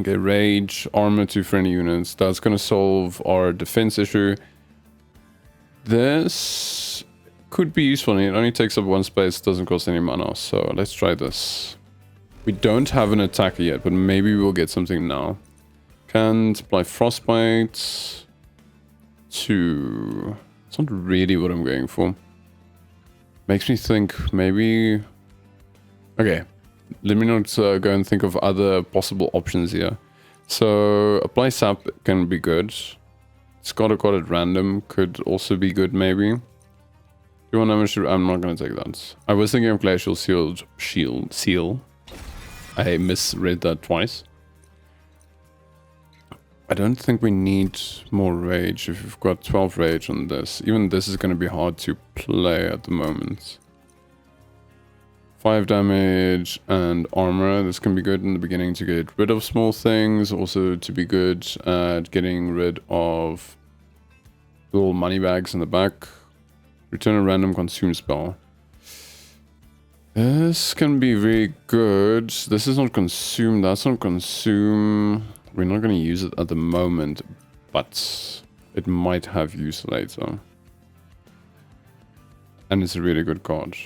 Okay, rage, armor to friendly units. That's gonna solve our defense issue. This could be useful. It only takes up 1 space, doesn't cost any mana. So let's try this. We don't have an attacker yet, but maybe we'll get something now. Can apply frostbite to... It's not really what I'm going for. Makes me think maybe... Okay, let me not go and think of other possible options here. So apply sap can be good. Scatter card at random could also be good maybe. Do you want damage to... I'm not going to take that. I was thinking of glacial seal. I misread that twice. I don't think we need more rage if we've got 12 rage on this. Even this is going to be hard to play at the moment. 5 damage and armor. This can be good in the beginning to get rid of small things. Also to be good at getting rid of little money bags in the back. Return a random consume spell. This can be very good. This is not consume. That's not consume. We're not going to use it at the moment, but it might have use later. And it's a really good card.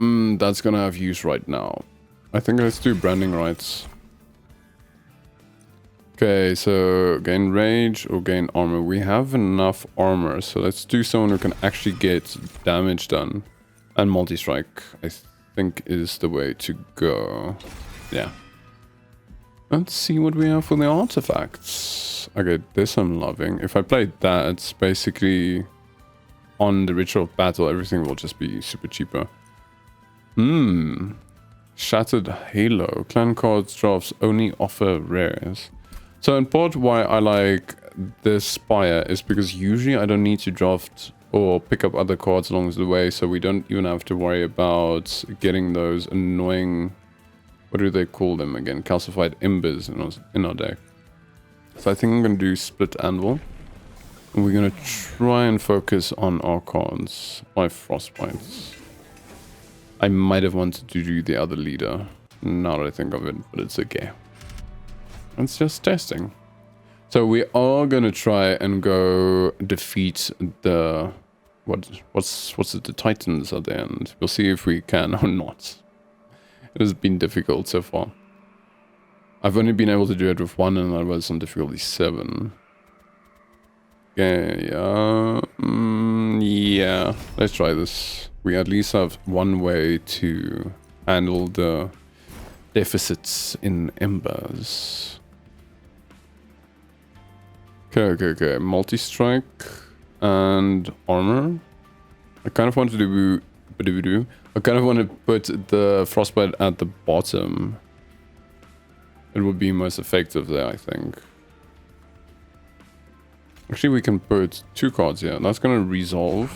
That's going to have use right now. I think let's do branding rights. Okay, so gain rage or gain armor. We have enough armor, so let's do someone who can actually get damage done. And multi-strike, I think, is the way to go. Yeah. Let's see what we have for the artifacts. Okay, this I'm loving. If I play that, it's basically on the Ritual of Battle, everything will just be super cheaper. Shattered Halo. Clan cards drafts only offer rares. So in part why I like this Spire is because usually I don't need to draft or pick up other cards along the way, so we don't even have to worry about getting those annoying... What do they call them again? Calcified embers in our deck. So I think I'm going to do Split Anvil. And we're going to try and focus on our cards by Frostbites. I might have wanted to do the other leader, now that I think of it, but it's okay. It's just testing. So we are going to try and go defeat the... What's it? The Titans at the end. We'll see if we can or not. It has been difficult so far. I've only been able to do it with 1 and I was on difficulty 7. Okay, yeah, let's try this. We at least have one way to handle the deficits in embers. Okay. Multi-strike and armor. I kind of want to do... I kind of want to put the frostbite at the bottom. It would be most effective there, I think. Actually, we can put 2 cards here. That's going to resolve.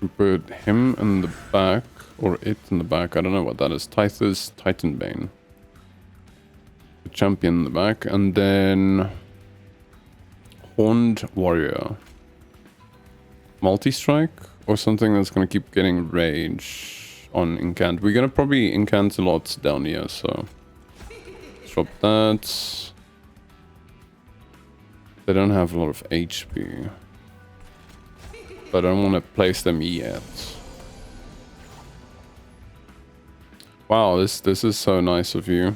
We put him in the back, or it in the back. I don't know what that is. Tithus Titanbane. The champion in the back, and then Horned Warrior. Multi-strike. Or something that's going to keep getting rage on Incant. We're going to probably Incant a lot down here, so... Drop that. They don't have a lot of HP. But I don't want to place them yet. Wow, this is so nice of you.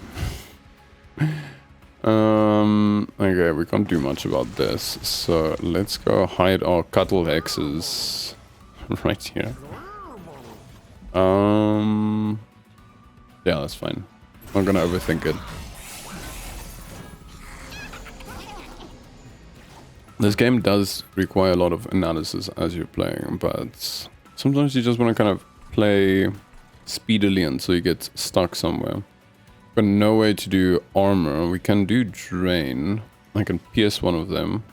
Okay, we can't do much about this. So let's go hide our Cuttle Hexes. Right here. Yeah, that's fine. I'm not gonna overthink it. This game does require a lot of analysis as you're playing, but sometimes you just want to kind of play speedily until you get stuck somewhere. But no way to do armor. We can do drain. I can pierce one of them.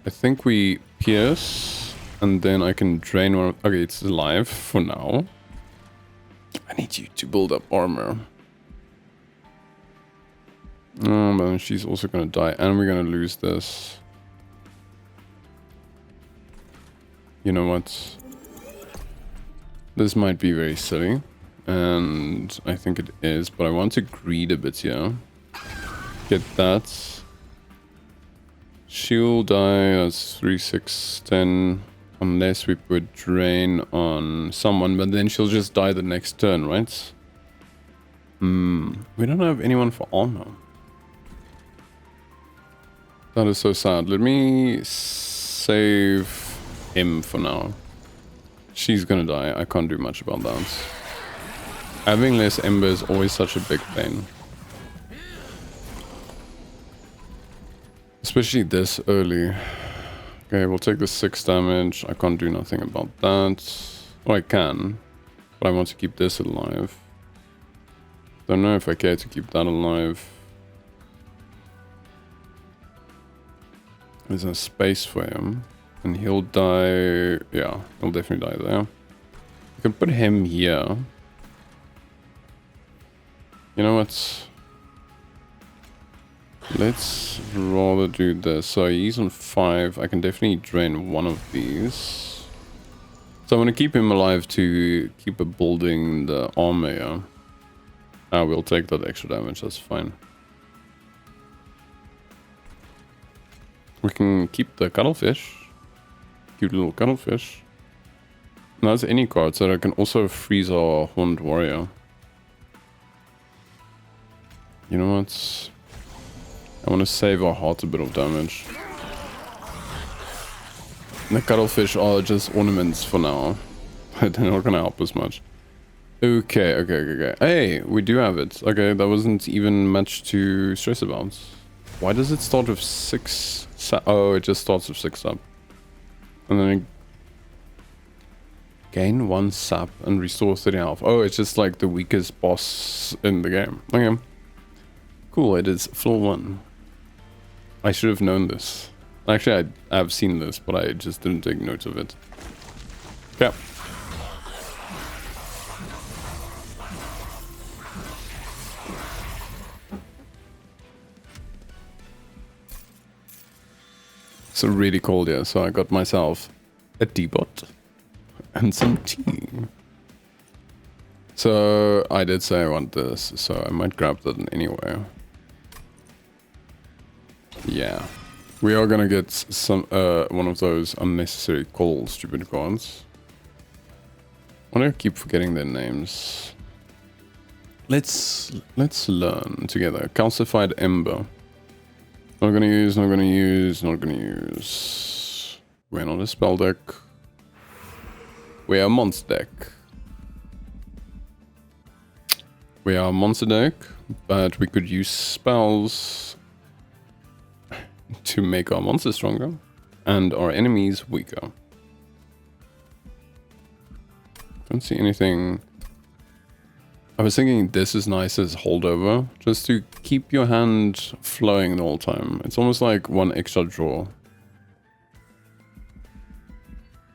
I think we pierce. And then I can drain one. Okay, it's alive for now. I need you to build up armor. Oh, but she's also gonna die, and we're gonna lose this. You know what? This might be very silly, and I think it is, but I want to greed a bit here. Get that. She'll die as 3, 6, 10, unless we put drain on someone, but then she'll just die the next turn, right? We don't have anyone for armor. That is so sad. Let me save him for now. She's gonna die. I can't do much about that. Having less ember is always such a big pain. Especially this early. Okay, we'll take the 6 damage. I can't do nothing about that. Well, I can. But I want to keep this alive. Don't know if I care to keep that alive. There's a space for him. And he'll die... Yeah, he'll definitely die there. We can put him here. You know what? Let's rather do this. So he's on 5. I can definitely drain one of these. So I'm going to keep him alive to keep building the armor here. We'll take that extra damage. That's fine. We can keep the cuttlefish. Cute little cuttlefish. And that's any card, so I can also freeze our horned warrior. You know what? I want to save our heart a bit of damage. The cuttlefish are just ornaments for now. They're not going to help us much. Okay. Hey, we do have it. Okay, that wasn't even much to stress about. Why does it start with 6? Oh, it just starts with 6 sap. And then gain 1 sap and restore 30 health. Oh, it's just like the weakest boss in the game. Okay. Cool, it is floor 1. I should have known this. Actually, I have seen this, but I just didn't take note of it. Okay. It's really cold here, so I got myself a teapot and some tea. So I did say I want this, so I might grab that anyway. Yeah. We are gonna get some one of those unnecessary cold stupid cards. I wanna keep forgetting their names. Let's learn together. Calcified Ember. Not gonna use. We're not a spell deck. We are a monster deck. We are a monster deck, but we could use spells to make our monsters stronger and our enemies weaker. Don't see anything. I was thinking this is nice as holdover, just to keep your hand flowing the whole time. It's almost like one extra draw.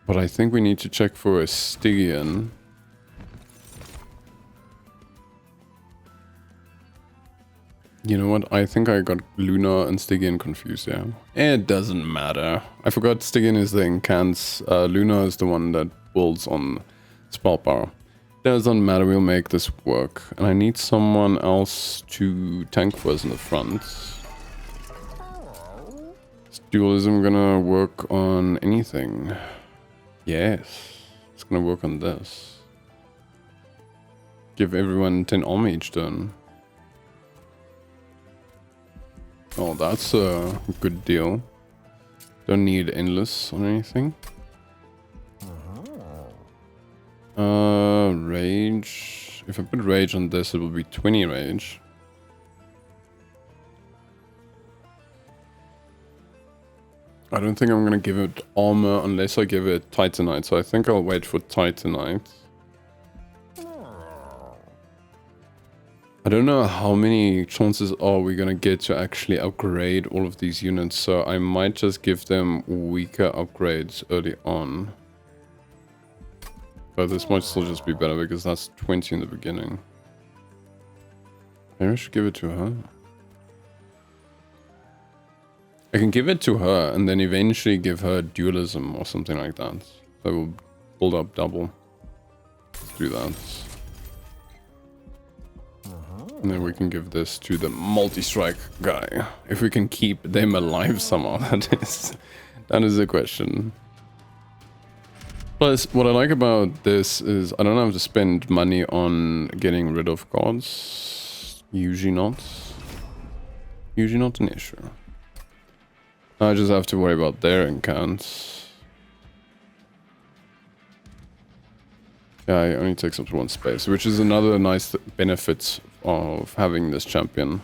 But I think we need to check for a Stygian. You know what? I think I got Luna and Stygian confused, yeah. It doesn't matter. I forgot Stygian is the Incants. Luna is the one that builds on spell power. Doesn't matter, we'll make this work. And I need someone else to tank for us in the front. Is dualism gonna work on anything? Yes. It's gonna work on this. Give everyone 10 armor each turn. Oh, that's a good deal. Don't need endless or anything. Rage. If I put rage on this, it will be 20 rage. I don't think I'm gonna give it armor unless I give it Titanite, so I think I'll wait for Titanite. I don't know how many chances are we gonna get to actually upgrade all of these units, so I might just give them weaker upgrades early on. But this might still just be better because that's 20 in the beginning. Maybe I should give it to her. I can give it to her and then eventually give her dualism or something like that. So we'll build up double. Let's do that. And then we can give this to the Multistrike guy. If we can keep them alive somehow, that is a question. Plus, what I like about this is I don't have to spend money on getting rid of cards. Usually not. Usually not an issue. I just have to worry about their incants. Yeah, it only takes up 1 space, which is another nice benefit of having this champion.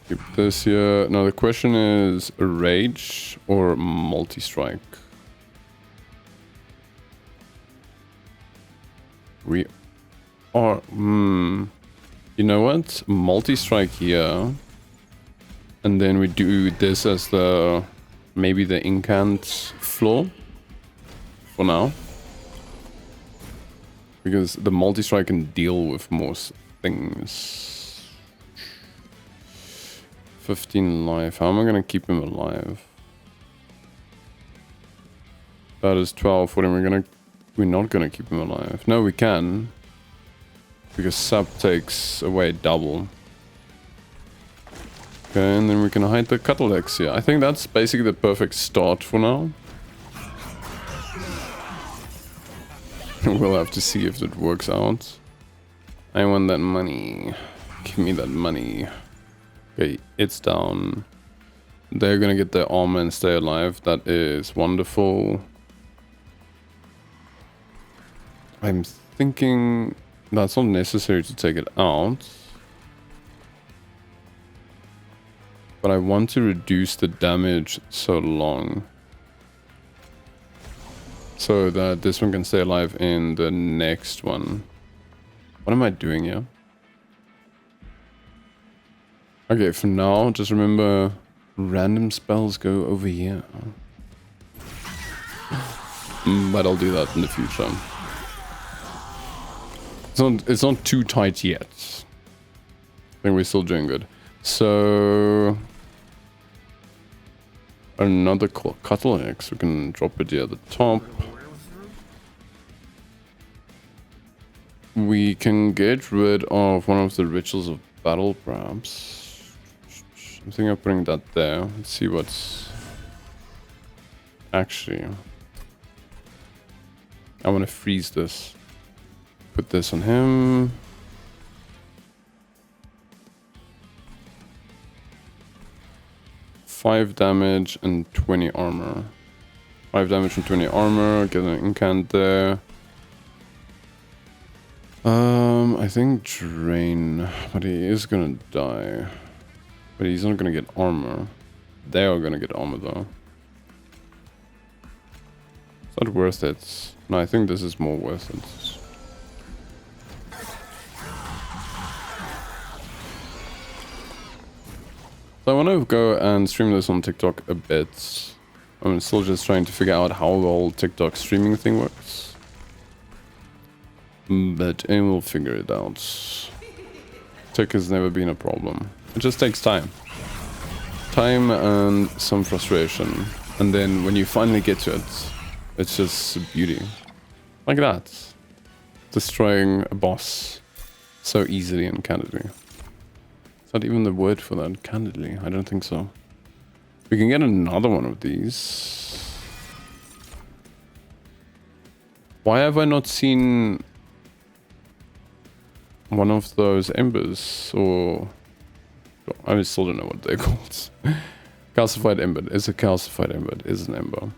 Keep this here. Now the question is Rage or Multistrike? We are... You know what? Multistrike here. And then we do this as the... maybe the Incant floor. For now. Because the Multistrike can deal with most things. 15 life. How am I gonna keep him alive? That is 12. What am I we're not gonna keep him alive. No, we can. Because sub takes away double. Okay, and then we can hide the Cuttle X here. I think that's basically the perfect start for now. We'll have to see if it works out. I want that money. Give me that money. Okay, it's down. They're gonna get their armor and stay alive. That is wonderful. I'm thinking that's not necessary to take it out. But I want to reduce the damage so long. So that this one can stay alive in the next one. What am I doing here? Okay, for now, just remember random spells go over here. But I'll do that in the future. It's not too tight yet. I think we're still doing good. So... another Cuttle X. We can drop it here at the top. We can get rid of one of the Rituals of Battle, perhaps. I'm thinking of putting that there. Let's see what's... actually... I want to freeze this. Put this on him. Five damage and 20 armor. 5 damage and 20 armor. Get an incant there. I think drain, but he is gonna die. But he's not gonna get armor. They are gonna get armor though. It's not worth it. No, I think this is more worth it. So I want to go and stream this on TikTok a bit. I'm still just trying to figure out how the whole TikTok streaming thing works. But we'll figure it out. Tick has never been a problem. It just takes time. Time and some frustration. And then when you finally get to it, it's just beauty. Like that. Destroying a boss so easily and candidly. Is that even the word for that? Candidly? I don't think so. We can get another one of these. Why have I not seen one of those embers? Or... I still don't know what they're called. Calcified ember. It's a calcified ember. It is an ember.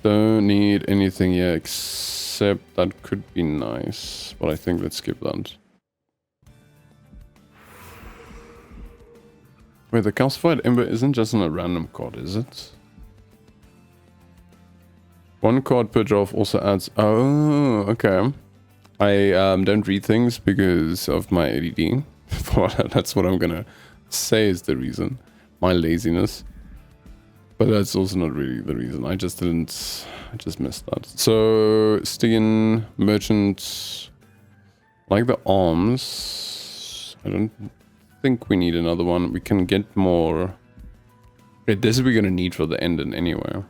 Don't need anything here except that could be nice. But I think let's skip that. Wait, the calcified ember isn't just on a random card, is it? One card per draw also adds... Oh, okay. I don't read things because of my ADD. That's what I'm gonna say is the reason. My laziness. But that's also not really the reason. I just missed that. So, Stygian, Merchant... Like the arms... I don't think we need another one. We can get more... Okay, this we're gonna need for the end anyway.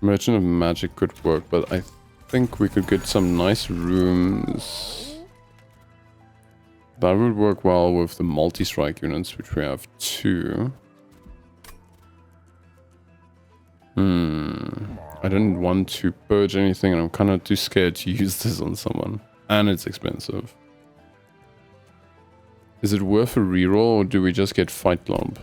Merchant of Magic could work, but I think we could get some nice rooms. That would work well with the multi-strike units, which we have 2. I don't want to purge anything, and I'm kind of too scared to use this on someone. And it's expensive. Is it worth a reroll, or do we just get Fight Club?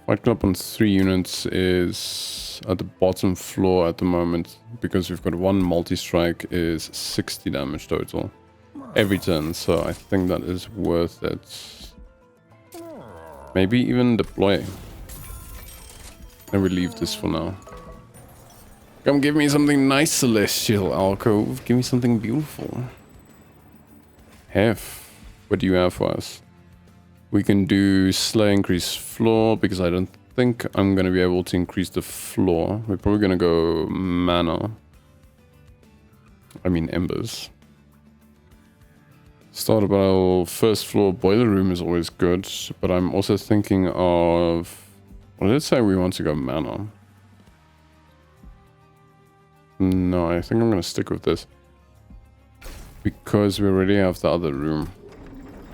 Fight Club on 3 units is at the bottom floor at the moment, because we've got 1 multi-strike is 60 damage total every turn, so I think that is worth it. Maybe even deploy. And we leave this for now. Come give me something nice, Celestial Alcove. Give me something beautiful. What do you have for us? We can do Slay increase floor, because I don't think I'm going to be able to increase the floor. We're probably going to go mana. I mean embers. Starter battle, first floor boiler room is always good, but I'm also thinking of... Well, let's say we want to go mana. No, I think I'm going to stick with this. Because we already have the other room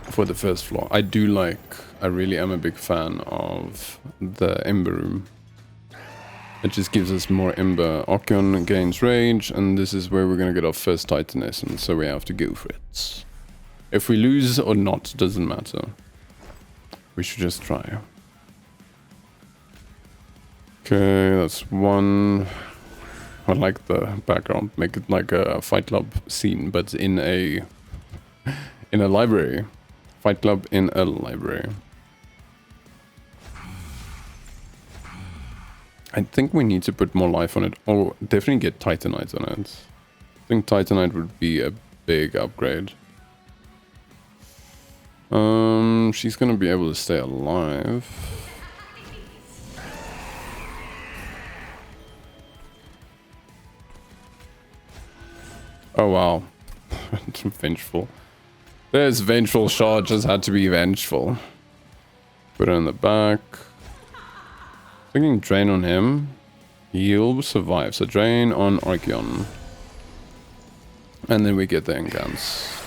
for the first floor. I really am a big fan of the Ember room. It just gives us more Ember. Archeon gains range, and this is where we're going to get our first Titan Essence, so we have to go for it. If we lose or not, doesn't matter. We should just try. Okay, that's 1. I like the background. Make it like a Fight Club scene, but in a library. Fight Club in a library. I think we need to put more life on it. Oh, definitely get Titanite on it. I think Titanite would be a big upgrade. She's gonna be able to stay alive. Oh wow. Vengeful. There's vengeful shot, just had to be vengeful. Put it in the back. Thinking drain on him. He'll survive. So drain on Archeon. And then we get the Incants.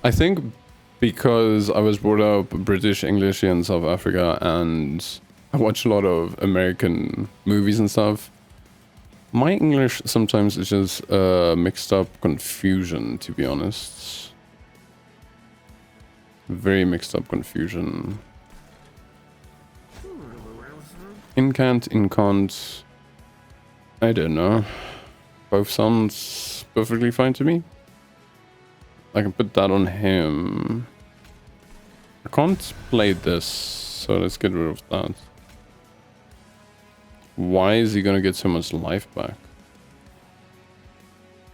I think because I was brought up British, English in South Africa, and I watch a lot of American movies and stuff. My English sometimes is just mixed up confusion, to be honest. Very mixed up confusion. Incant. I don't know. Both sounds perfectly fine to me. I can put that on him. I can't play this, so let's get rid of that. Why is he gonna get so much life back?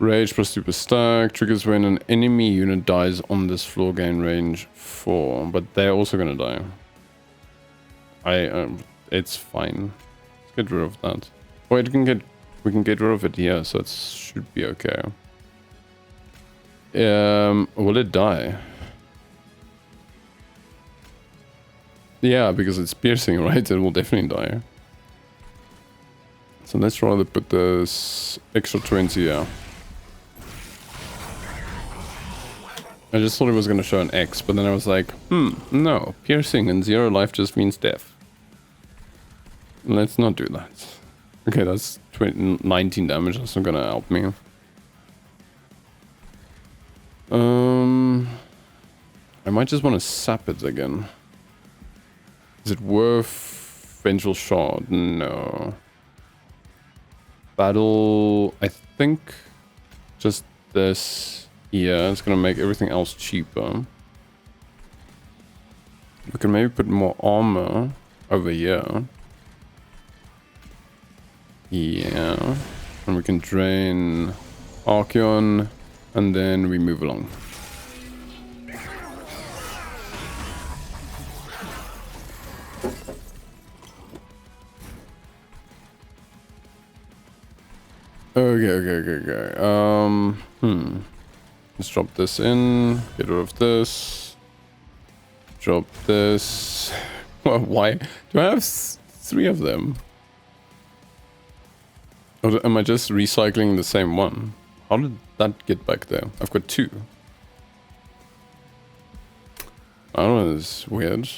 Rage plus super stack triggers when an enemy unit dies on this floor, gain range 4, but they're also gonna die. It's fine. Let's get rid of that. Wait, we can get rid of it here, so it should be okay. Will it die? Yeah, because it's piercing, right? It will definitely die. So let's rather put this extra 20 here. I just thought it was going to show an X, but then I was like, no, piercing and 0 life just means death. Let's not do that. Okay, that's 19 damage, that's not going to help me. I might just want to sap it again. Is it worth Vengeful Shard? No. Battle, I think just this. Yeah, it's gonna make everything else cheaper. We can maybe put more armor over here. Yeah. And we can drain Archeon, and then we move along. Okay. Let's drop this in, get rid of this, drop this, Why? Do I have 3 of them? Or am I just recycling the same one? How did that get back there? I've got 2. I don't know, it's weird.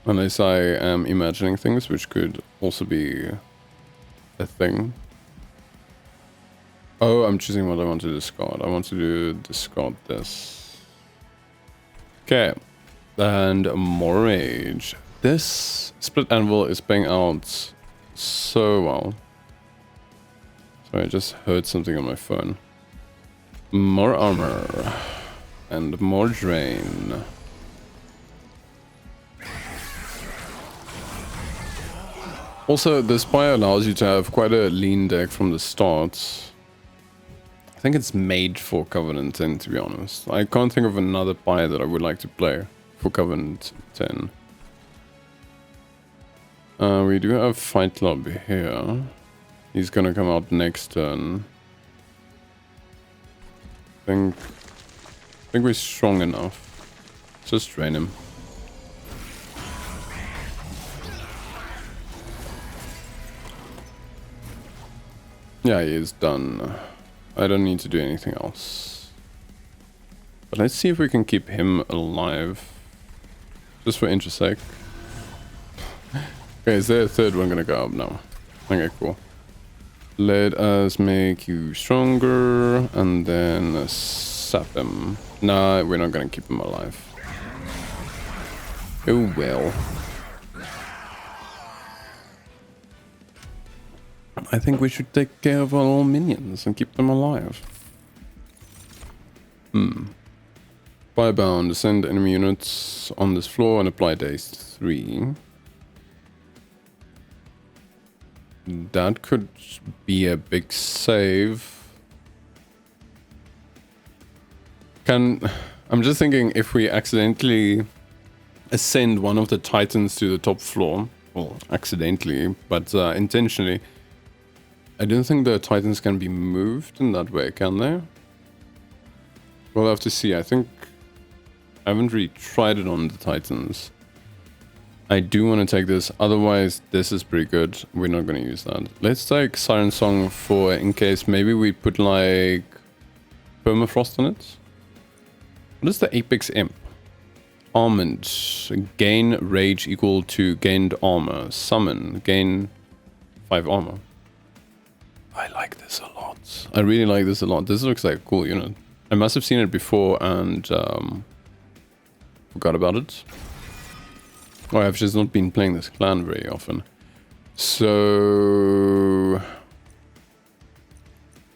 Unless I am imagining things, which could also be a thing. Oh, I'm choosing what I want to discard. I want to discard this. Okay. And more rage. This split anvil is paying out so well. Sorry, I just heard something on my phone. More armor. And more drain. Also, the Spire allows you to have quite a lean deck from the start. I think it's made for Covenant 10, to be honest. I can't think of another Spire that I would like to play for Covenant 10. We do have Fight Club here. He's gonna come out next turn. I think we're strong enough. Just drain him. Yeah, he is done. I don't need to do anything else. But let's see if we can keep him alive. Just for interest sake. Okay, is there a third one gonna go up now? Okay, cool. Let us make you stronger and then sap him. Nah, we're not gonna keep him alive. Oh well. I think we should take care of our little minions and keep them alive. Firebound, send enemy units on this floor and apply daze 3. That could be a big save. I'm just thinking if we accidentally ascend one of the titans to the top floor, well, accidentally, but intentionally, I don't think the titans can be moved in that way, can they? We'll have to see. I think I haven't really tried it on the titans. I do want to take this, otherwise this is pretty good. We're not going to use that. Let's take Siren Song for in case maybe we put like permafrost on it. What is the Apex Imp? Almond. Gain rage equal to gained armor. Summon. Gain 5 armor. I like this a lot. I really like this a lot. This looks like a cool unit. I must have seen it before and forgot about it. Or I've just not been playing this clan very often. So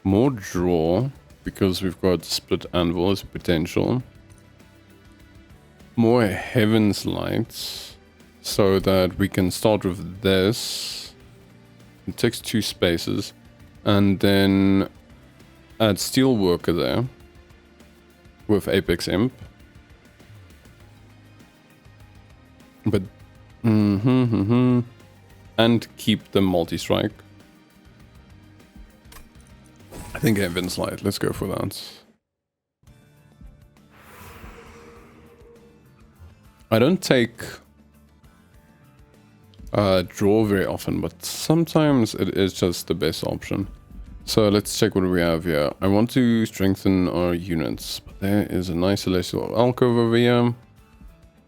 more draw, because we've got split anvil as a potential. More Heaven's Lights, so that we can start with this. It takes 2 spaces. And then add Steelworker there with Apex Imp. But and keep the multi-strike. I think Heaven's Light. Let's go for that. I don't take draw very often, but sometimes it is just the best option. So let's check what we have here. I want to strengthen our units, but there is a nice celestial alcove over here.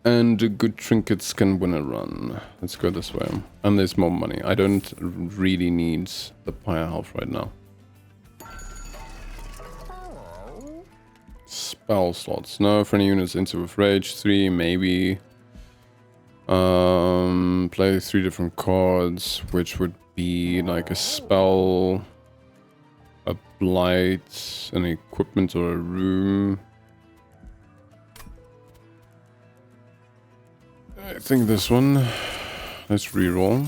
And good trinkets can win a run. Let's go this way. And there's more money. I don't really need the pyre health right now. Spell slots. No, for any units into with rage 3, maybe. Play 3 different cards, which would be like a spell, a blight, an equipment or a room. I think this one. Let's reroll.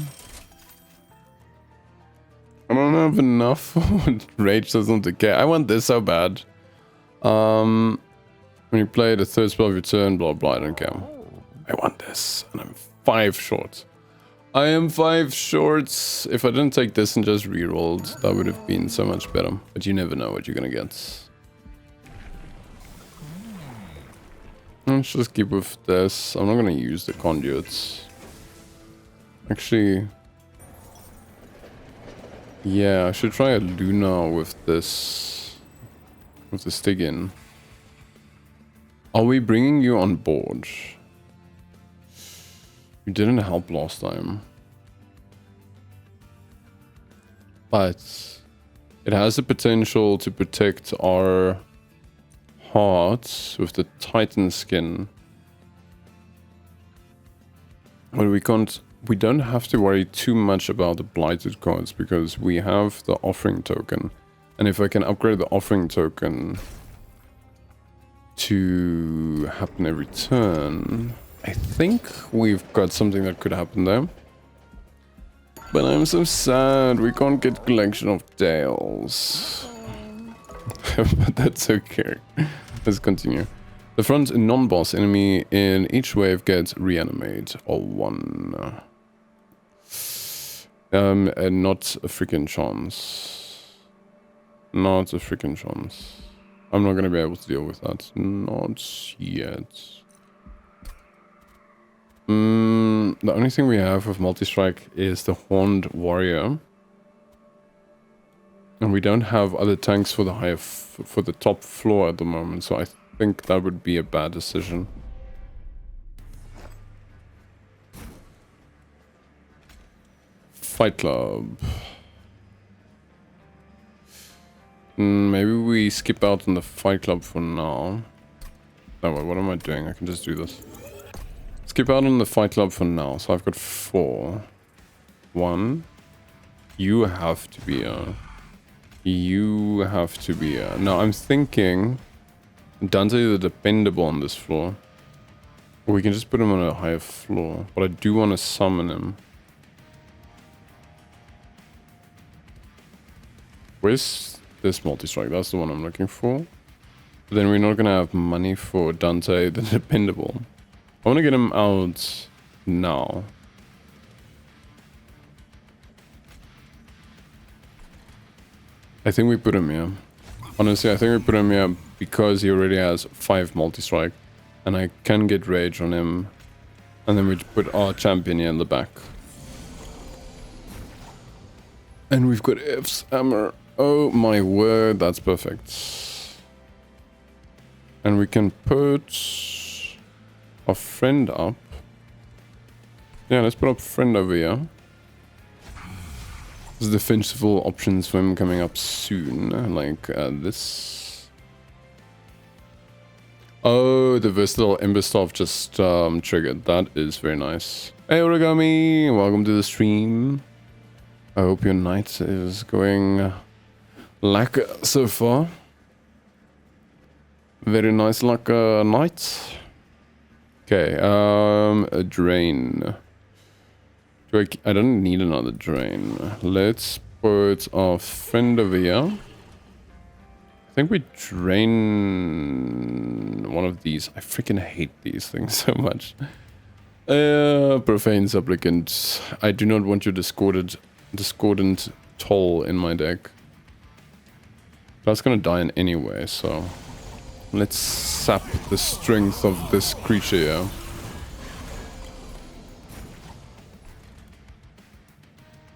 I don't have enough. Rage doesn't decay. I want this so bad. When you play the 3rd spell of your turn, blah blah, I don't care. I want this, and I'm 5 short. I am 5 short. If I didn't take this and just rerolled, that would have been so much better. But you never know what you're gonna get. Let's just keep with this. I'm not gonna use the conduits. Actually, yeah, I should try a Luna with this dig in. Are we bringing you on board? You didn't help last time. But it has the potential to protect our hearts with the Titan skin. But we don't have to worry too much about the blighted cards because we have the offering token. And if I can upgrade the offering token to happen every turn, I think we've got something that could happen there. But I'm so sad we can't get collection of tails. But that's okay. Let's continue. The front non-boss enemy in each wave gets reanimate or 1. And not a freaking chance. Not a freaking chance. I'm not gonna be able to deal with that. Not yet. The only thing we have with Multistrike is the Horned Warrior. And we don't have other tanks for the for the top floor at the moment, so I think that would be a bad decision. Fight Club. Maybe we skip out on the Fight Club for now. Oh, wait, what am I doing? I can just do this. Skip out on the Fight Club for now. So I've got 4. 1. You have to be a... You have to be a... Now I'm thinking... Dante the Dependable on this floor. Or we can just put him on a higher floor. But I do want to summon him. Where's this Multistrike? That's the one I'm looking for. But then we're not going to have money for Dante the Dependable. I want to get him out now. I think we put him here. Honestly, I think we put him here because he already has 5 Multistrike. And I can get rage on him. And then we put our champion here in the back. And we've got F's hammer. Oh my word, that's perfect. And we can put our friend up. Yeah, let's put our friend over here. There's defensible options for him coming up soon, like this. Oh, the versatile Ember Staff just triggered. That is very nice. Hey Origami, welcome to the stream. I hope your night is going lacquer so far. Very nice lacquer night. Okay, a drain. I don't need another drain. Let's put our friend over here. I think we drain one of these. I freaking hate these things so much. Profane Supplicant. I do not want your discordant toll in my deck. That's gonna die in anyway, so let's sap the strength of this creature here.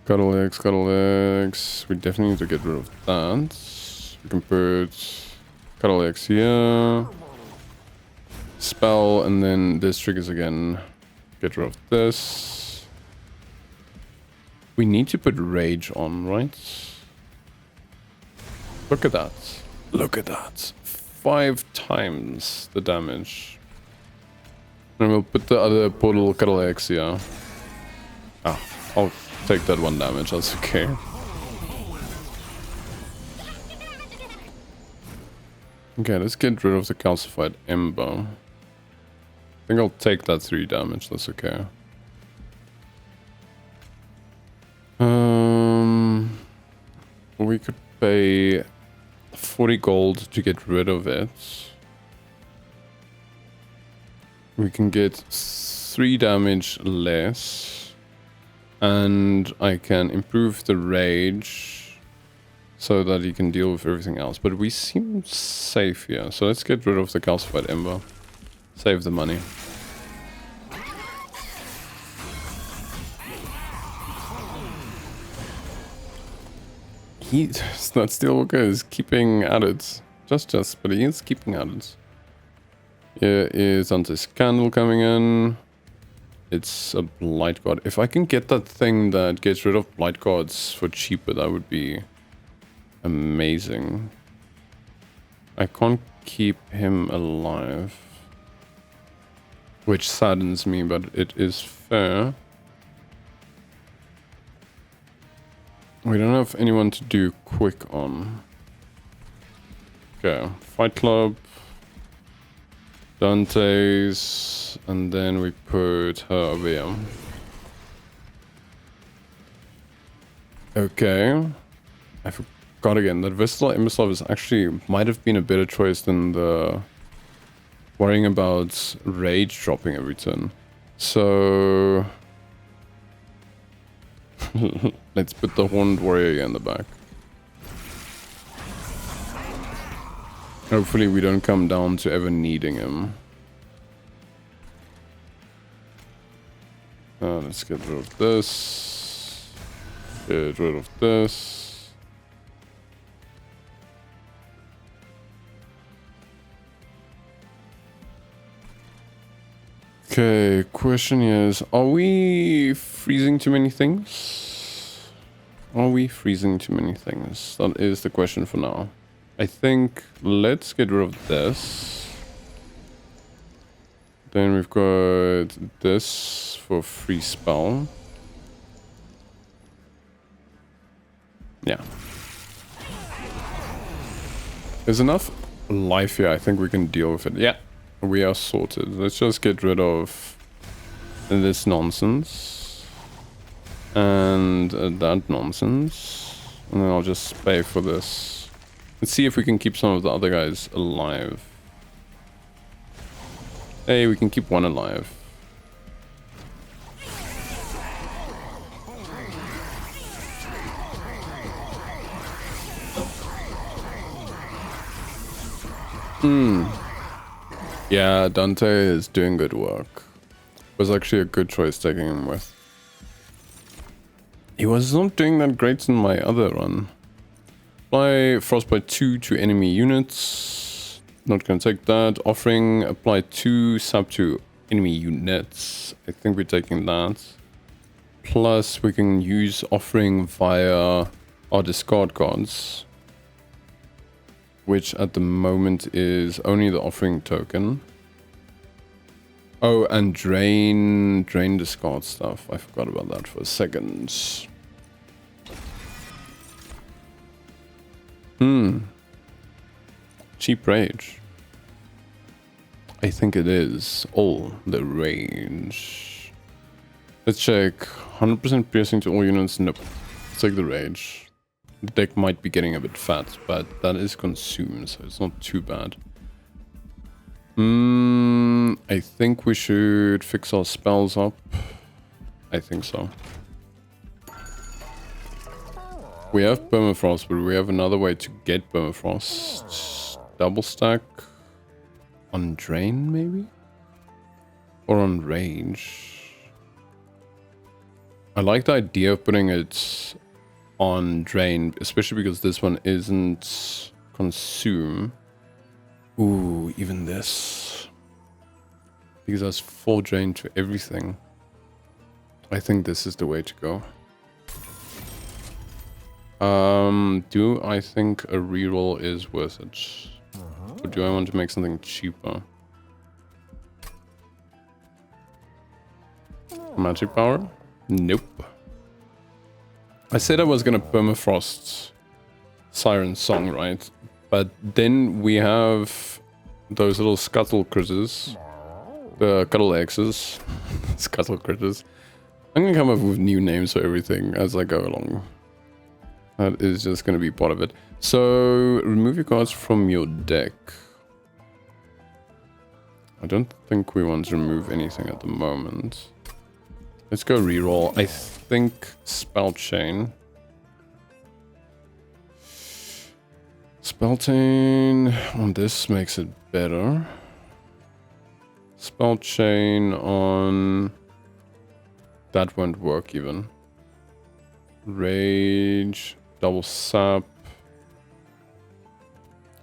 Cuddle eggs. We definitely need to get rid of that. We can put Cuddle eggs here. Spell, and then this triggers again. Get rid of this. We need to put Rage on, right? Look at that. Look at that. 5 times the damage. And we'll put the other portal Cuddle eggs here. Ah, I'll take that 1 damage, that's okay. Okay, let's get rid of the calcified ember. I think I'll take that 3 damage, that's okay. We could pay 40 gold to get rid of it. We can get 3 damage less. And I can improve the rage so that he can deal with everything else. But we seem safe here. So let's get rid of the calcified ember. Save the money. That Steelwalker is keeping at it. Just, but he is keeping at it. Here is Dante's Candle coming in. It's a Blight Guard. If I can get that thing that gets rid of Blight Guards for cheaper, that would be amazing. I can't keep him alive, which saddens me, but it is fair. We don't have anyone to do quick on. Okay, Fight Club, Dante's, and then we put her over here. Okay, I forgot again that Versatile Immerse is actually might have been a better choice than the worrying about rage dropping every turn. So let's put the Horned Warrior in the back. Hopefully we don't come down to ever needing him. Let's get rid of this. Get rid of this. Okay, question is, are we freezing too many things? Are we freezing too many things? That is the question for now. I think let's get rid of this. Then we've got this for free spell. Yeah. There's enough life here, I think we can deal with it. Yeah. We are sorted. Let's just get rid of this nonsense and that nonsense, and then I'll just pay for this. Let's see if we can keep some of the other guys alive. Hey, we can keep one alive. Yeah, Dante is doing good work. Was actually a good choice taking him with. He was not doing that great in my other run. Apply Frostbite 2 to enemy units. Not gonna take that. Offering, apply 2 sub to enemy units. I think we're taking that. Plus, we can use offering via our discard cards, which at the moment is only the offering token. Oh, and drain discard stuff. I forgot about that for a second. Cheap rage. I think it is all the rage. Let's check. 100% piercing to all units. Nope. Let's take the rage. The deck might be getting a bit fat, but that is consumed, so it's not too bad. I think we should fix our spells up. I think so. We have Permafrost, but we have another way to get Permafrost. Double stack on Drain, maybe? Or on Rage. I like the idea of putting it on Drain, especially because this one isn't Consume. Ooh, even this. Because that's full drain to everything. I think this is the way to go. Do I think a reroll is worth it? Or do I want to make something cheaper? Magic power? Nope. I said I was gonna permafrost Siren Song, right? But then we have those little scuttle critters. The cuddle X's. Scuttle critters. I'm gonna come up with new names for everything as I go along. That is just gonna be part of it. So, remove your cards from your deck. I don't think we want to remove anything at the moment. Let's go reroll. I think Spell Chain. Spell Chain on this makes it better. Spell Chain on... That won't work even. Rage. double sap.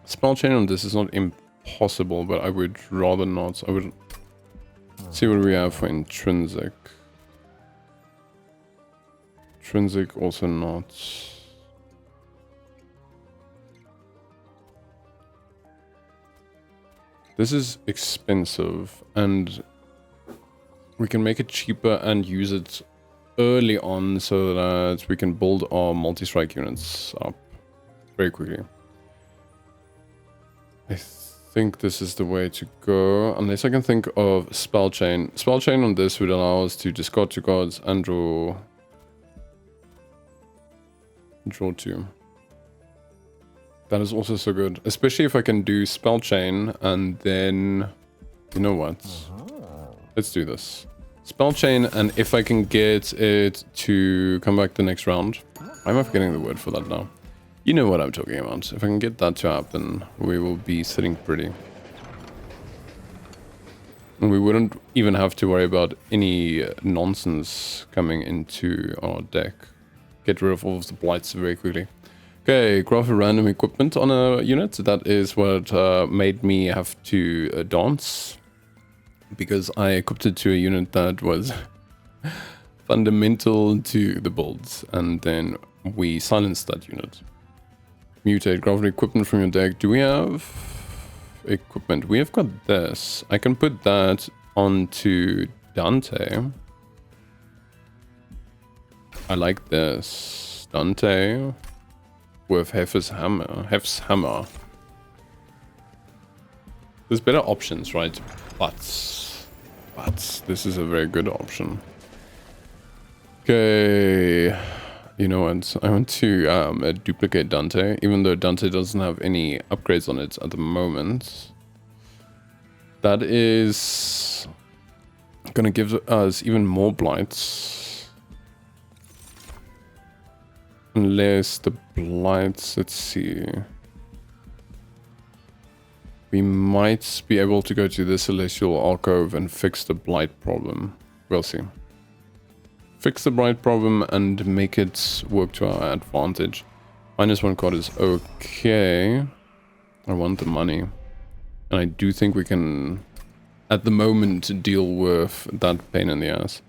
Spell chain on this is not impossible, but I would rather not. I would see what we have for intrinsic. Intrinsic also not. This is expensive, and we can make it cheaper and use it early on so that we can build our multi-strike units up very quickly. I think this is the way to go, unless I can think of spell chain. Spell chain on this would allow us to discard 2 cards and draw 2. That is also so good, especially if I can do spell chain and then, you know what? Let's do this. Spell chain, and if I can get it to come back the next round. I'm forgetting the word for that now. You know what I'm talking about. If I can get that to happen, we will be sitting pretty. And we wouldn't even have to worry about any nonsense coming into our deck. Get rid of all of the blights very quickly. Okay, craft a random equipment on a unit. That is what made me have to dance. Because I equipped it to a unit that was fundamental to the builds. And then we silenced that unit. Mutate, craft equipment from your deck. Do we have equipment? We have got this. I can put that onto Dante. I like this. Dante with Hef's hammer. There's better options, right? But this is a very good option. Okay, you know what? I want to duplicate Dante, even though Dante doesn't have any upgrades on it at the moment. That is gonna give us even more blights. Unless the blights, let's see. We might be able to go to the Celestial Alcove and fix the blight problem. We'll see. Fix the blight problem and make it work to our advantage. -1 card is okay. I want the money. And I do think we can, at the moment, deal with that pain in the ass.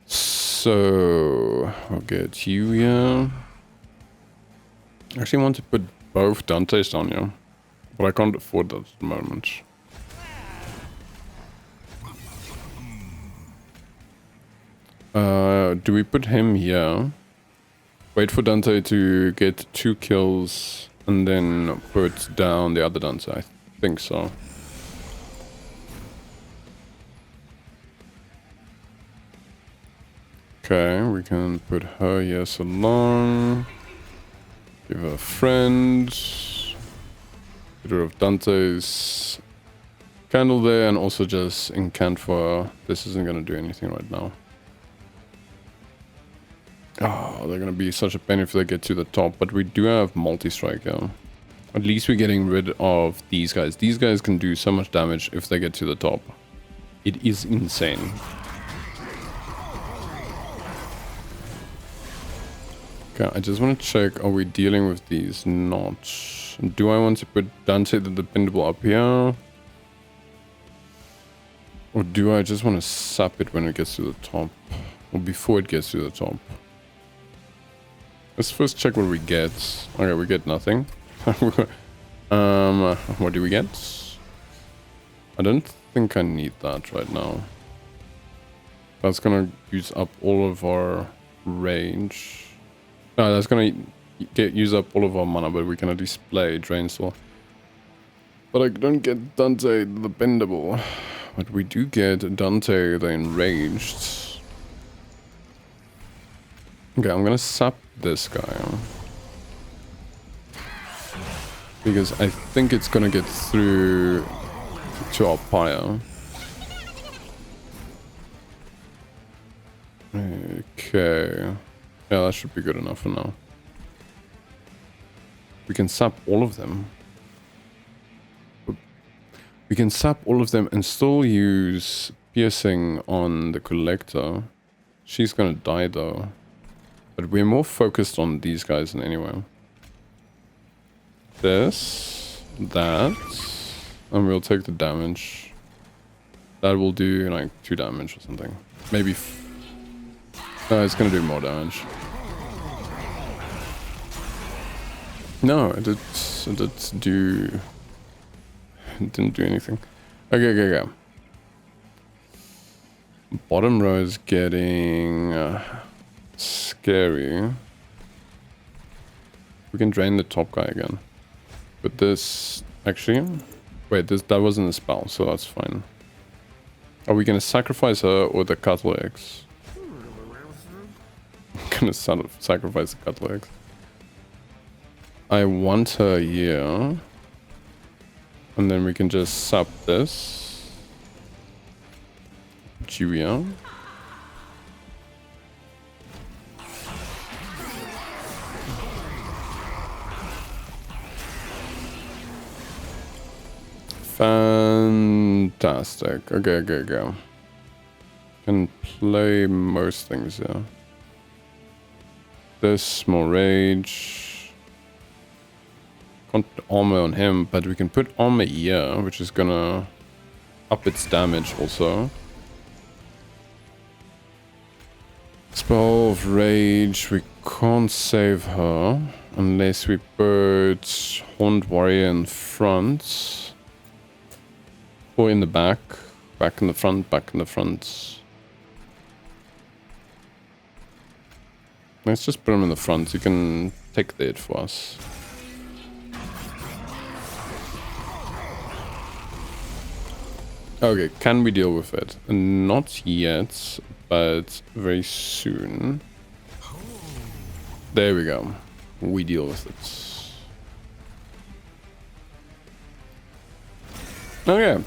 So, I'll get you here. I actually want to put both Dantes down here. But I can't afford that at the moment. Do we put him here? Wait for Dante to get 2 kills and then put down the other Dante. I think so. Okay, we can put her here so long. Give her a friend. Get rid of Dante's candle there and also just incant for her. This isn't going to do anything right now. Oh, they're going to be such a pain if they get to the top. But we do have Multistrike here. At least we're getting rid of these guys. These guys can do so much damage if they get to the top. It is insane. Okay, I just want to check, are we dealing with these? Not. Do I want to put Dante the Dependable up here? Or do I just want to sap it when it gets to the top? Or before it gets to the top? Let's first check what we get. Okay, we get nothing. What do we get? I don't think I need that right now. That's gonna use up all of our range. No, that's gonna use up all of our mana, but we can at least play Drainsaw. But I don't get Dante the Bendable. But we do get Dante the Enraged. Okay, I'm gonna sap this guy. Because I think it's gonna get through to our pyre. Okay. Yeah, that should be good enough for now. We can sap all of them. We can sap all of them and still use piercing on the collector. She's gonna die though. But we're more focused on these guys than anywhere. This, that, and we'll take the damage. That will do like 2 damage or something. Maybe. No, it's gonna do more damage. No, it didn't do anything. Okay. Bottom row is getting scary. We can drain the top guy again. But this actually, wait, that wasn't a spell, so that's fine. Are we gonna sacrifice her or the cuttle eggs? I'm gonna sacrifice the cuttle eggs. I want her here. And then we can just sap this. Julia. Fantastic. Okay. Can play most things, yeah. This, more rage. Can't put armor on him, but we can put armor here, which is gonna up its damage also. Spell of rage, we can't save her unless we put Horned Warrior in front. Or in the back. Back in the front, back in the front. Let's just put him in the front. You can take the hit for us. Okay, can we deal with it? Not yet, but very soon. There we go. We deal with it. Okay.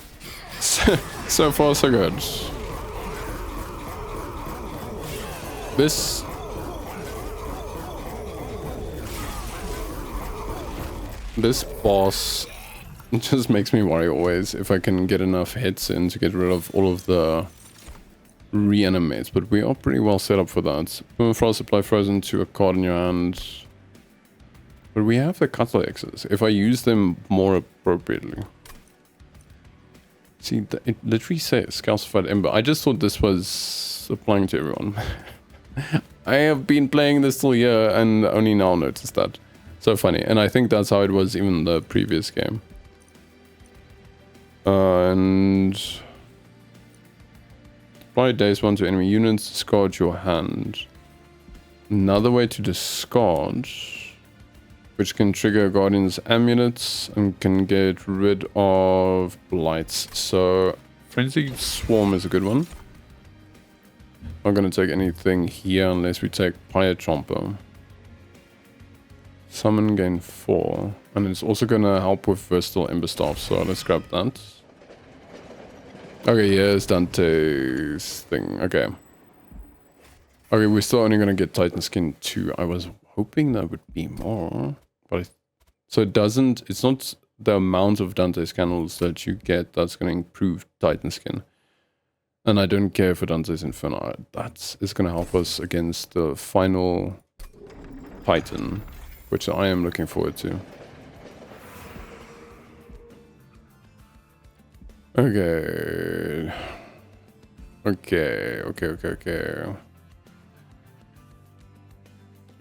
So far, so good. This boss just makes me worry always if I can get enough hits in to get rid of all of the reanimates, but we are pretty well set up for that. Frost, apply frozen to a card in your hand. But we have the cuttle X's if I use them more appropriately. See, it literally says calcified ember. I just thought this was applying to everyone. I have been playing this all year and only now noticed that. So funny. And I think that's how it was even in the previous game. And apply days 1 to enemy units, discard your hand. Another way to discard, which can trigger Guardian's amulets and can get rid of blights. So Frenzy Swarm is a good one. Not gonna take anything here unless we take Pyre Chomper. Summon gain 4. And it's also gonna help with Versatile Ember Staff, so let's grab that. Okay, here's Dante's thing. Okay. Okay, we're still only gonna get Titan Skin 2. I was hoping that would be more. But so it doesn't, it's not the amount of Dante's candles that you get that's going to improve Titan Skin. And I don't care for Dante's Inferno. That is going to help us against the final Titan, which I am looking forward to. Okay.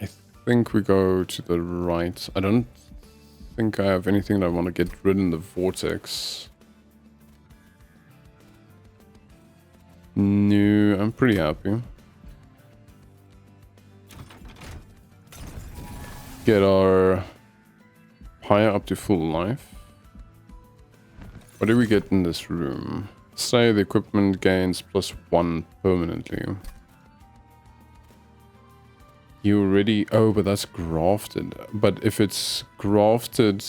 I think we go to the right. I don't think I have anything that I want to get rid in the vortex. No, I'm pretty happy. Get our Pyre up to full life. What do we get in this room? Say the equipment gains +1 permanently. You already... Oh, but that's grafted. But if it's grafted...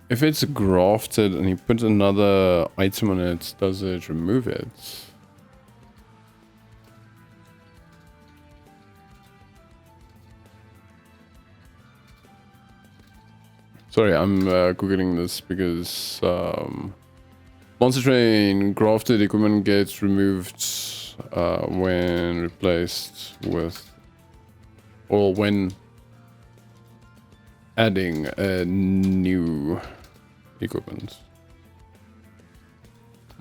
If it's grafted and you put another item on it, does it remove it? Sorry, I'm googling this because... Monster Train. Grafted equipment gets removed when replaced with... or when adding a new equipment.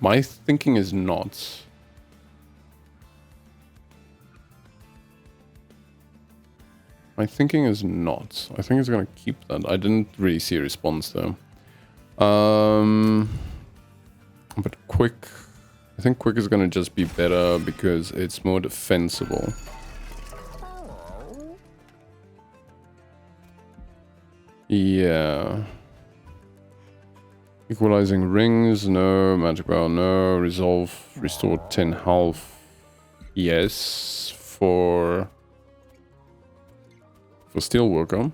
My thinking is not. My thinking is not. I think it's gonna keep that. I didn't really see a response though. But quick. I think quick is gonna just be better because it's more defensible. Yeah. Equalizing rings, no. Magic Bell, no. Resolve, restore 10 health. Yes. For Steelworker.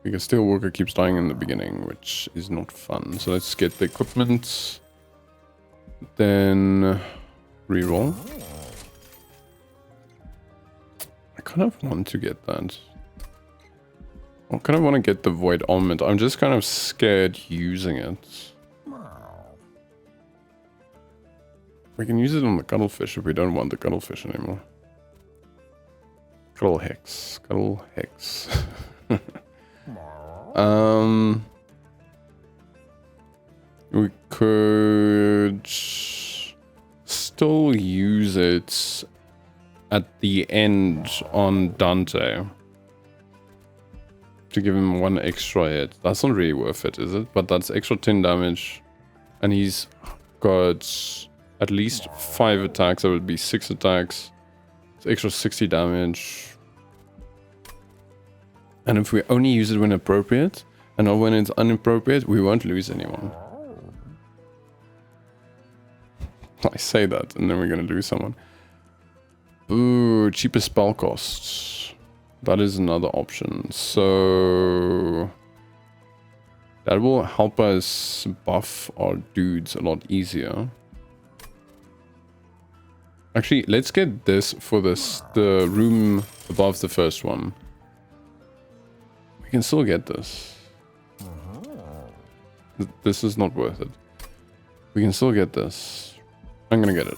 Because Steelworker keeps dying in the beginning, which is not fun. So let's get the equipment. Then reroll. I kind of want to get that. I kind of want to get the Void Armament. I'm just kind of scared using it. We can use it on the Cuttlefish if we don't want the Cuttlefish anymore. Cuddle Hex. Cuddle Hex. We could still use it at the end on Dante. To give him 1 extra hit. That's not really worth it, is it? But that's extra 10 damage. And he's got at least 5 attacks. That would be 6 attacks. It's extra 60 damage. And if we only use it when appropriate, and not when it's inappropriate, we won't lose anyone. I say that, and then we're gonna lose someone. Ooh, cheaper spell costs. That is another option. So that will help us buff our dudes a lot easier. Actually, let's get this for the room above the first one. We can still get this. This is not worth it. We can still get this. I'm gonna get it.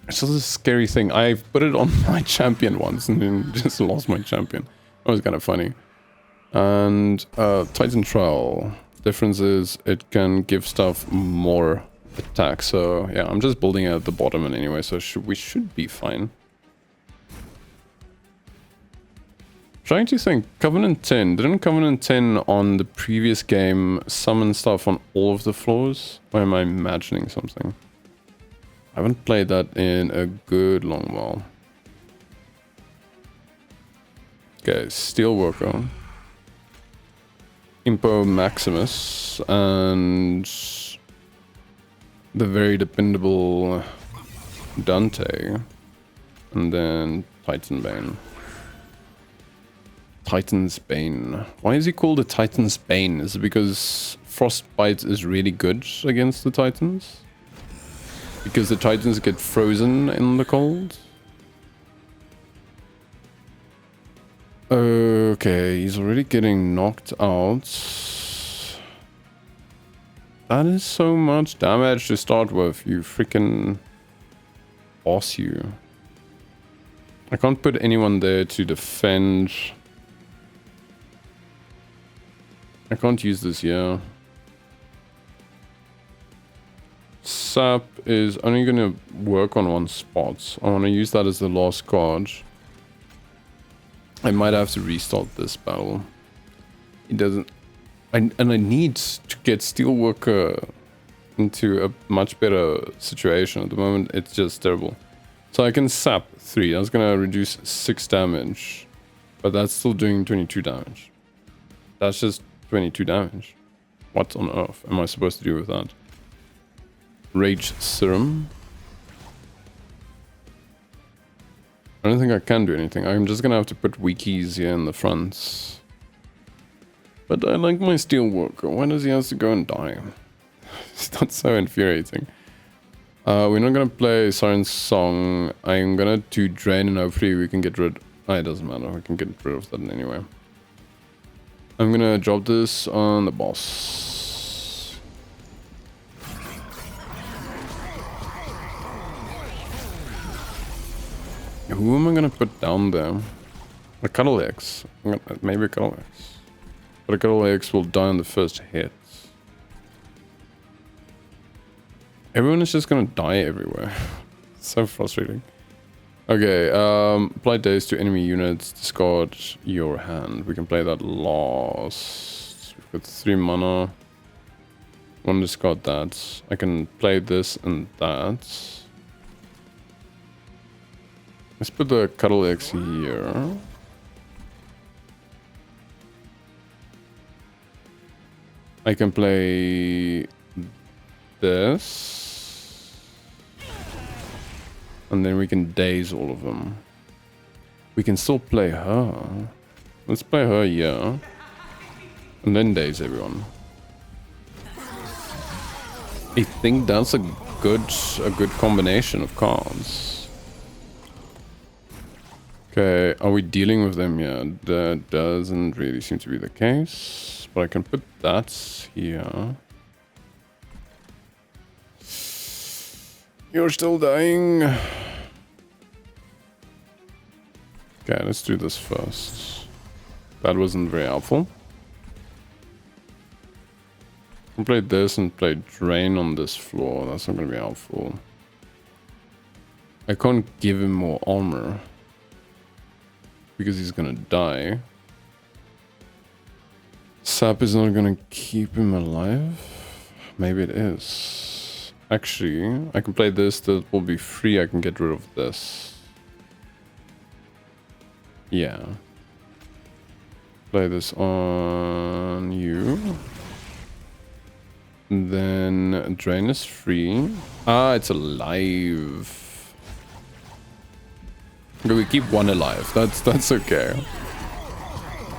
It's just a scary thing. I put it on my champion once and then just lost my champion. That was kind of funny. And Titan Trial. Difference is it can give stuff more attack. So yeah, I'm just building it at the bottom and anyway, so we should be fine. Trying to think, Covenant 10. Didn't Covenant 10 on the previous game summon stuff on all of the floors? Or am I imagining something? I haven't played that in a good long while. Okay, Steelworker. Impo Maximus. And the very dependable Dante. And then Titan Bane. Titan's Bane. Why is he called a Titan's Bane? Is it because Frostbite is really good against the Titans? Because the Titans get frozen in the cold? Okay, he's already getting knocked out. That is so much damage to start with, you freaking boss you. I can't put anyone there to defend. I can't use this here. Sap is only going to work on one spot. I want to use that as the last card. I might have to restart this battle. It doesn't... and I need to get Steelworker into a much better situation. At the moment, it's just terrible. So I can sap 3. That's going to reduce 6 damage. But that's still doing 22 damage. That's just 22 damage. What on earth am I supposed to do with that? Rage Serum. I don't think I can do anything. I'm just gonna have to put wikis here in the front. But I like my Steelworker. Why does he have to go and die? That's so infuriating. We're not gonna play Siren's Song. I'm gonna do Drain and hopefully we can get rid... it doesn't matter. We can get rid of that anyway. I'm gonna drop this on the boss. Who am I gonna put down there? A Cuddle X. Maybe a Cuddle X. But a Cuddle X will die on the first hit. Everyone is just gonna die everywhere. So frustrating. Okay, apply days to enemy units, discard your hand. We can play that last. We've got 3 mana. One discard that. I can play this and that. Let's put the Cuddle X here. I can play this. And then we can daze all of them. We can still play her. Let's play her, yeah. And then daze everyone. I think that's a good combination of cards. Okay, are we dealing with them yet? That doesn't really seem to be the case. But I can put that here. You're still dying. Okay, let's do this first. That wasn't very helpful. I'll play this and play Drain on this floor. That's not going to be helpful. I can't give him more armor. Because he's going to die. Sap is not going to keep him alive. Maybe it is. Actually, I can play this, that will be free, I can get rid of this. Yeah. Play this on you. Then Drain is free. Ah, it's alive. Okay, we keep one alive, that's okay.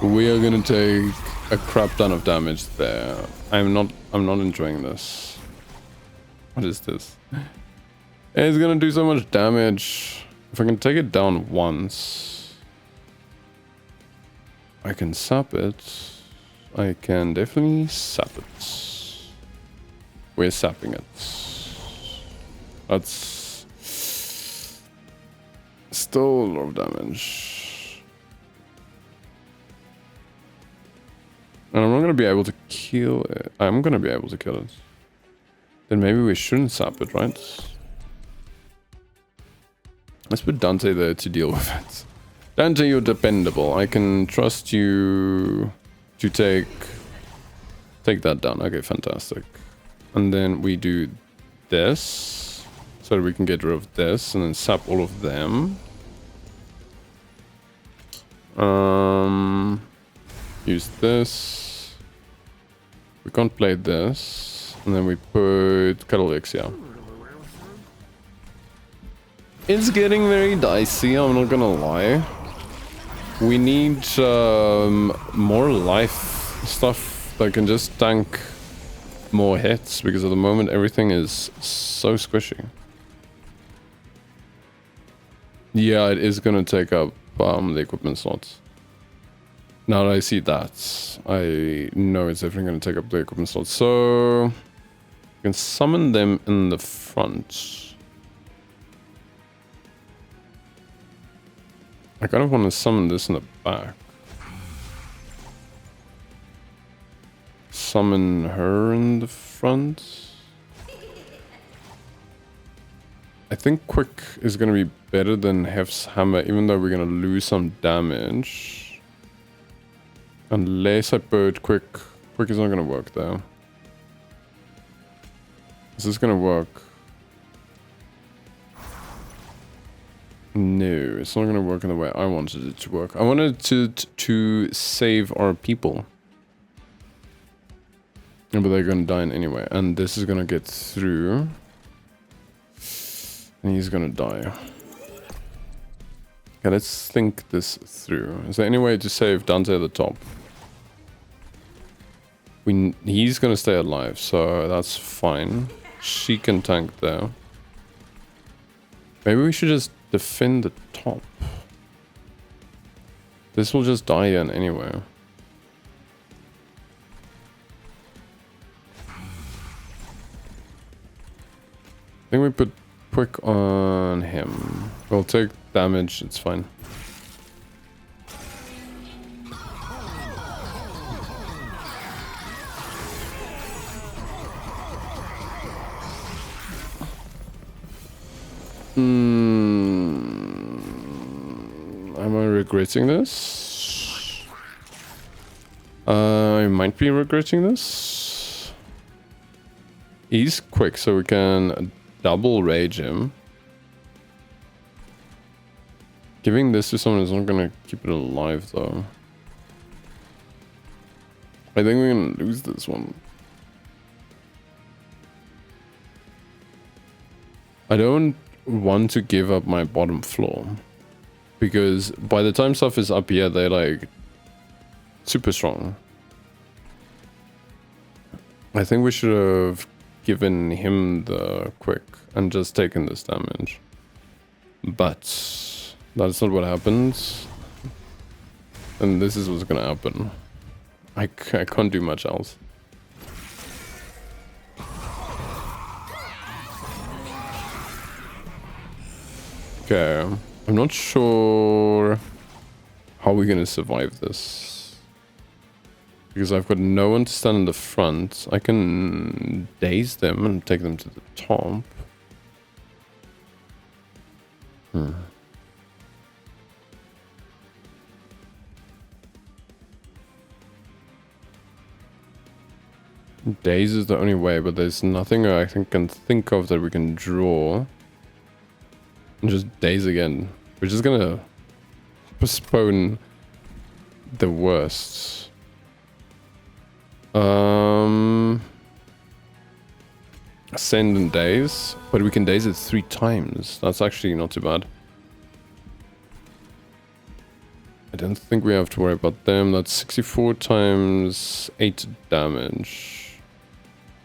We are gonna take a crap ton of damage there. I'm not enjoying this. What is this? It's gonna do so much damage. If I can take it down once, I can sap it. I can definitely sap it. We're sapping it. That's still a lot of damage. And I'm not gonna be able to kill it. I'm gonna be able to kill it. Then maybe we shouldn't sap it, right? Let's put Dante there to deal with it. Dante, you're dependable. I can trust you to take that down. Okay, fantastic. And then we do this. So that we can get rid of this and then sap all of them. Use this. We can't play this. And then we put Cuddle X, yeah. It's getting very dicey, I'm not gonna lie. We need more life stuff that can just tank more hits, because at the moment everything is so squishy. Yeah, it is gonna take up the equipment slots. Now that I see that, I know it's definitely gonna take up the equipment slots. So you can summon them in the front. I kind of want to summon this in the back. Summon her in the front. I think Quick is going to be better than Hef's Hammer, even though we're going to lose some damage. Unless I put Quick. Quick is not going to work though. Is this going to work? No, it's not going to work in the way I wanted it to work. I wanted to save our people. But they're going to die anyway. And this is going to get through. And he's going to die. Okay, let's think this through. Is there any way to save Dante at the top? He's going to stay alive, so that's fine. She can tank there. Maybe we should just defend the top. This will just die in anyway. I think we put quick on him. We'll take damage, it's fine. Am I regretting this? I might be regretting this. He's quick, so we can double rage him. Giving this to someone is not gonna keep it alive, though. I think we're gonna lose this one. I don't want to give up my bottom floor. Because by the time stuff is up here, they're like super strong. I think we should have given him the quick and just taken this damage. But that's not what happens. And this is what's gonna happen. I can't do much else. Okay, I'm not sure how we're gonna survive this. Because I've got no one to stand in the front. I can daze them and take them to the top. Daze is the only way, but there's nothing I can think of that we can draw. And just daze again. We're just gonna postpone the worst. Ascend and daze, but we can daze it 3 times. That's actually not too bad. I don't think we have to worry about them. That's 64 times 8 damage.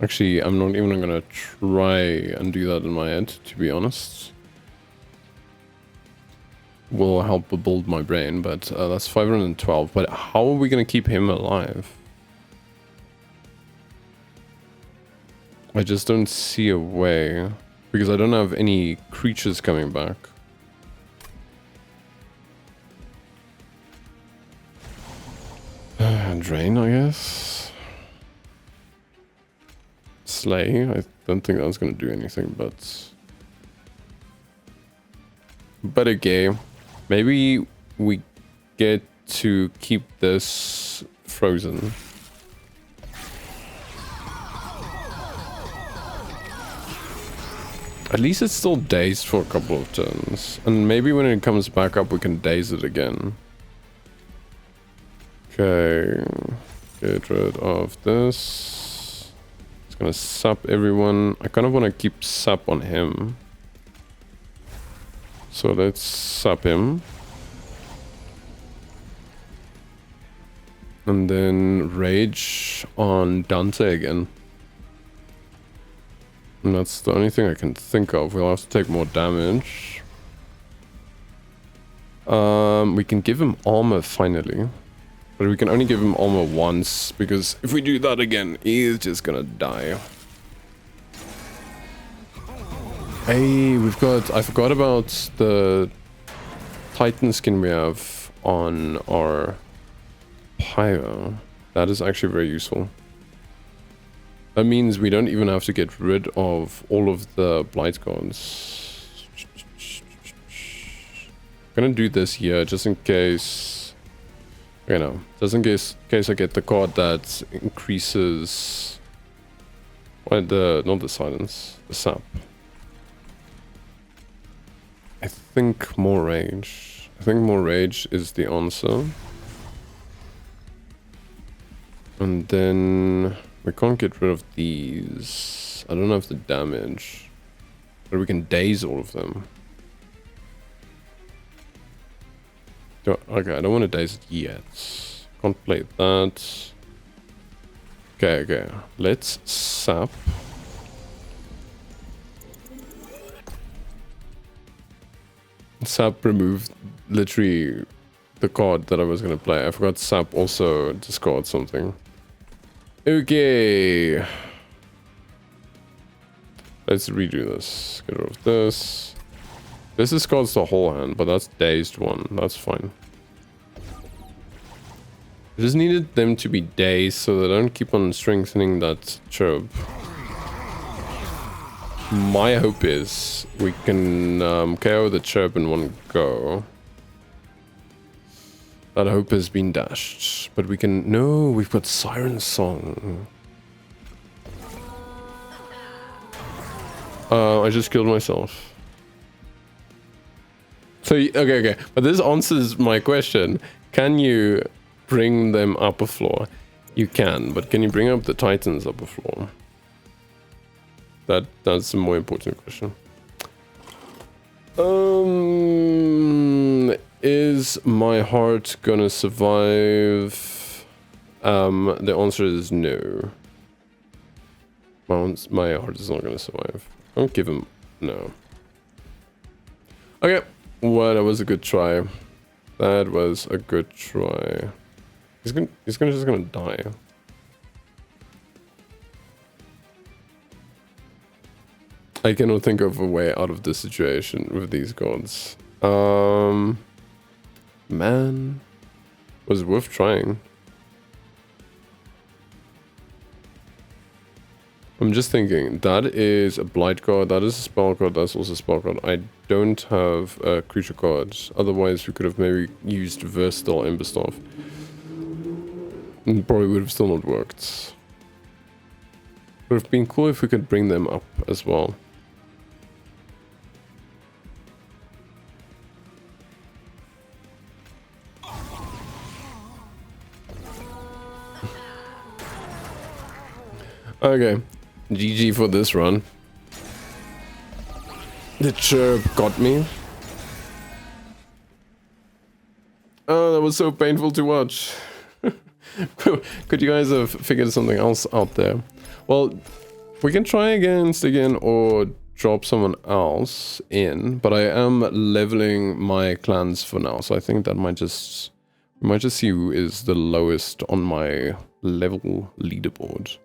Actually, I'm not even gonna try and do that in my head, to be honest. Will help build my brain, but that's 512. But how are we gonna keep him alive? I just don't see a way, because I don't have any creatures coming back. Drain, I guess. Slay. I don't think that's gonna do anything, but okay. Maybe we get to keep this frozen. At least it's still dazed for a couple of turns. And maybe when it comes back up, we can daze it again. Okay. Get rid of this. It's gonna sap everyone. I kind of want to keep sap on him. So let's sap him. And then rage on Dante again. And that's the only thing I can think of. We'll have to take more damage. We can give him armor finally. But we can only give him armor once, because if we do that again, he is just gonna die. Hey, I forgot about the Titan skin we have on our Pyro. That is actually very useful. That means we don't even have to get rid of all of the Blight Guards. I'm gonna do this here just in case, you know, just in case I get the card that increases, well, not the silence, the sap. I think more rage. I think more rage is the answer. And then we can't get rid of these. I don't have the damage. But we can daze all of them. Okay, I don't want to daze it yet. Can't play that. Okay. Let's sap. Sap removed literally the card that I was going to play. I forgot Sap also discard something. Okay. Let's redo this. Get rid of this. This discards the whole hand, but that's dazed one. That's fine. I just needed them to be dazed so they don't keep on strengthening that chirp. My hope is we can KO the chirp in one go. That hope has been dashed. But we can... No, we've got Siren Song. I just killed myself. So, okay. But this answers my question. Can you bring them up a floor? You can, but can you bring up the Titans up a floor? That's a more important question. Is my heart gonna survive? The answer is no. My heart is not gonna survive. Don't give him... No. Okay. Well, that was a good try. That was a good try. He's just gonna die. I cannot think of a way out of this situation with these gods. Man. Was worth trying. I'm just thinking, that is a blight card, that is a spell card, that's also a spell card. I don't have a creature card. Otherwise, we could have maybe used Versatile Emberstaff. And probably would have still not worked. Would have been cool if we could bring them up as well. Okay. GG for this run. The chirp got me. Oh, that was so painful to watch. Could you guys have figured something else out there? Well, we can try again or drop someone else in, but I am leveling my clans for now, so I think that might just... We might just see who is the lowest on my level leaderboard.